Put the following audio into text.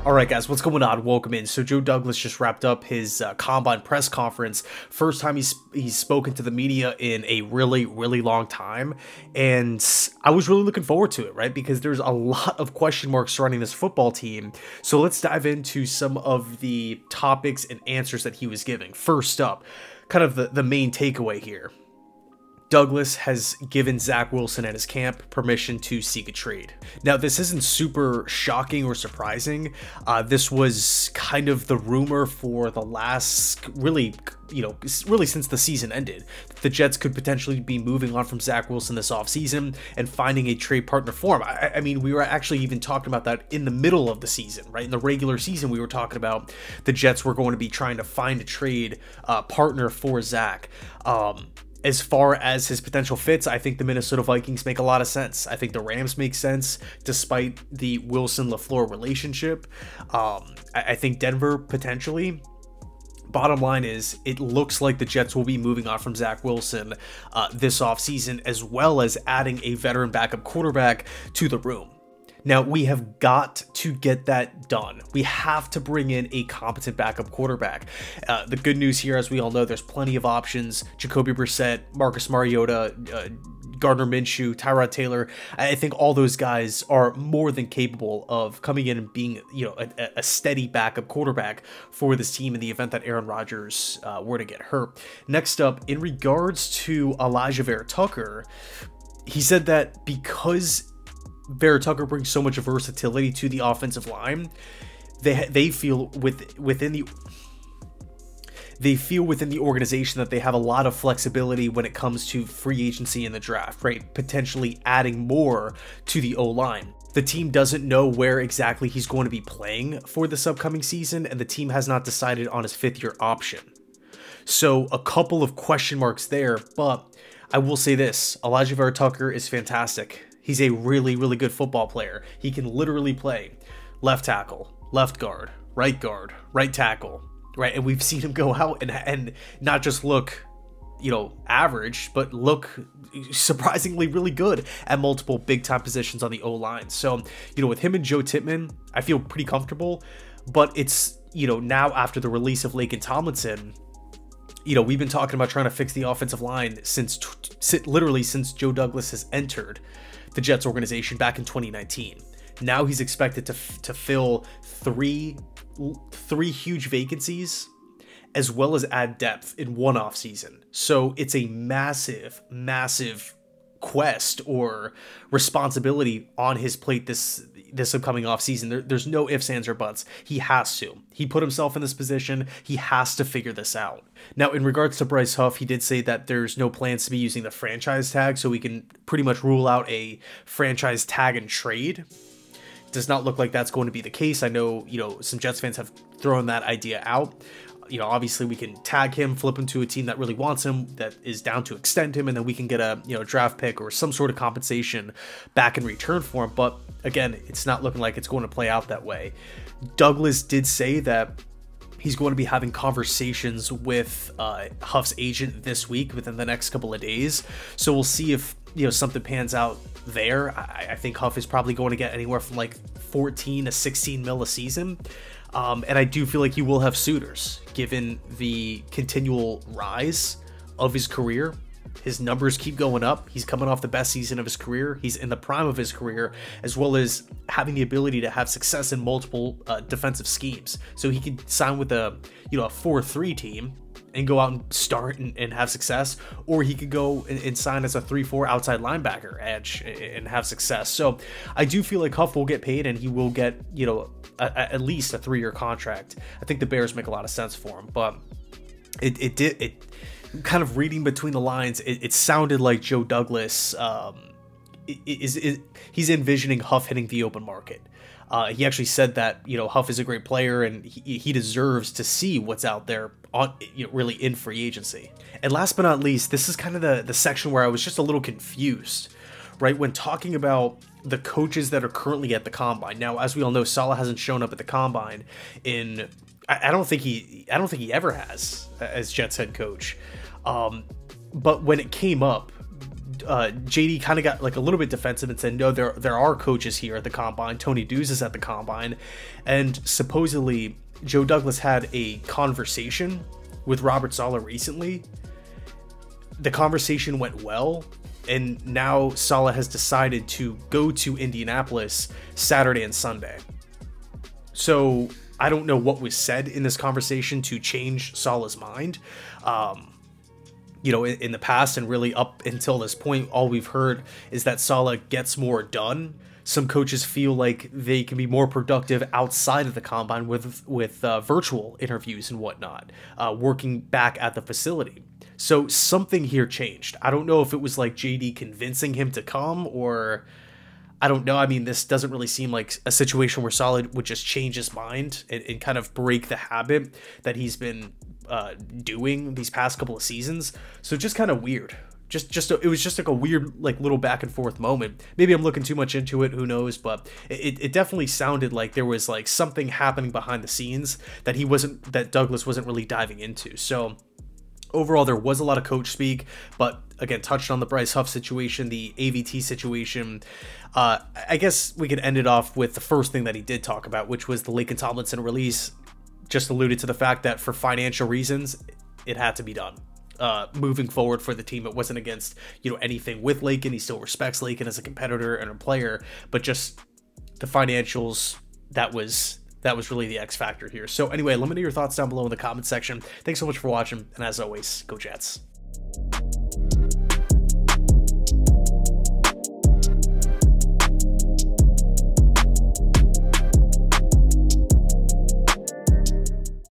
All right, guys, what's going on? Welcome in. So Joe Douglas just wrapped up his combine press conference. First time he's spoken to the media in a really long time. And I was really looking forward to it, right? Because there's a lot of question marks surrounding this football team. So let's dive into some of the topics and answers that he was giving. First up, kind of the main takeaway here. Douglas has given Zach Wilson and his camp permission to seek a trade. Now, this isn't super shocking or surprising. This was kind of the rumor for the last, really since the season ended. The Jets could potentially be moving on from Zach Wilson this offseason and finding a trade partner for him. I mean, we were actually even talking about that in the middle of the season, right? In the regular season, we were talking about the Jets were going to be trying to find a trade partner for Zach. As far as his potential fits, I think the Minnesota Vikings make a lot of sense. I think the Rams make sense, despite the Wilson-LaFleur relationship. I think Denver, potentially. Bottom line is, it looks like the Jets will be moving on from Zach Wilson this offseason, as well as adding a veteran backup quarterback to the room. Now, we have got to get that done. We have to bring in a competent backup quarterback. The good news here, as we all know, there's plenty of options. Jacoby Brissett, Marcus Mariota, Gardner Minshew, Tyrod Taylor. I think all those guys are more than capable of coming in and being, a steady backup quarterback for this team in the event that Aaron Rodgers were to get hurt. Next up, in regards to Elijah Vera-Tucker, he said that because Vera-Tucker brings so much versatility to the offensive line, they feel within the organization that they have a lot of flexibility when it comes to free agency in the draft, right? Potentially adding more to the O-line. The team doesn't know where exactly he's going to be playing for this upcoming season, and the team has not decided on his fifth-year option. So a couple of question marks there, but I will say this: Elijah Vera-Tucker is fantastic. He's a really good football player. He can literally play left tackle, left guard, right tackle, right? And we've seen him go out and not just look, average, but look surprisingly really good at multiple big-time positions on the O-line. So, with him and Joe Tippmann, I feel pretty comfortable. But it's, now after the release of Laken Tomlinson, we've been talking about trying to fix the offensive line since Joe Douglas has entered the Jets organization back in 2019. Now he's expected to fill three huge vacancies, as well as add depth in one offseason. So it's a massive quest or responsibility on his plate this upcoming offseason. There's no ifs, ands, or buts. He has to. He put himself in this position. He has to figure this out. Now, in regards to Bryce Huff, he did say that there's no plans to be using the franchise tag, so we can pretty much rule out a franchise tag and trade. Does not look like that's going to be the case. I know, some Jets fans have thrown that idea out. Obviously we can tag him, flip him to a team that really wants him, that is down to extend him, and then we can get a draft pick or some sort of compensation back in return for him. But again, it's not looking like it's going to play out that way. Douglas did say that he's going to be having conversations with Huff's agent this week, within the next couple of days. So we'll see if something pans out there. I think Huff is probably going to get anywhere from like 14 to 16 mil a season. And I do feel like he will have suitors, given the continual rise of his career. His numbers keep going up. He's coming off the best season of his career. He's in the prime of his career, as well as having the ability to have success in multiple defensive schemes. So he could sign with a 4-3 team and go out and start and have success, or he could go and sign as a 3-4 outside linebacker edge and have success. So I do feel like Huff will get paid, and he will get at least a 3-year contract. I think the Bears make a lot of sense for him, but it kind of reading between the lines, it sounded like Joe Douglas he's envisioning Huff hitting the open market. He actually said that Huff is a great player, and he deserves to see what's out there on really in free agency. And last but not least, this is kind of the section where I was just a little confused, right, when talking about the coaches that are currently at the combine. Now, as we all know, Saleh hasn't shown up at the combine in I don't think he ever has as Jets head coach. But when it came up, JD kind of got like a little bit defensive and said, no, there are coaches here at the combine. Tony Dews is at the combine, and supposedly Joe Douglas had a conversation with Robert Saleh recently. The conversation went well, and now Saleh has decided to go to Indianapolis Saturday and Sunday. So I don't know what was said in this conversation to change Saleh's mind. You know, in the past and really up until this point, all we've heard is that Saleh gets more done. Some coaches feel like they can be more productive outside of the combine with virtual interviews and whatnot, working back at the facility. So something here changed. I don't know if it was like JD convincing him to come, or I don't know. I mean, this doesn't really seem like a situation where Saleh would just change his mind and kind of break the habit that he's been doing these past couple of seasons. So just kind of weird. It was just like a weird, like, little back and forth moment. Maybe I'm looking too much into it, who knows, but it definitely sounded like there was like something happening behind the scenes that Douglas wasn't really diving into. So overall, there was a lot of coach speak, but again, touched on the Bryce Huff situation, the AVT situation. I guess we could end it off with the first thing that he did talk about, which was the Laken Tomlinson release. Just alluded to the fact that for financial reasons, it had to be done. Moving forward for the team, it wasn't against, you know, anything with Laken. He still respects Laken as a competitor and a player, but just the financials, that was really the X factor here. So anyway, let me know your thoughts down below in the comment section. Thanks so much for watching, and as always, go Jets.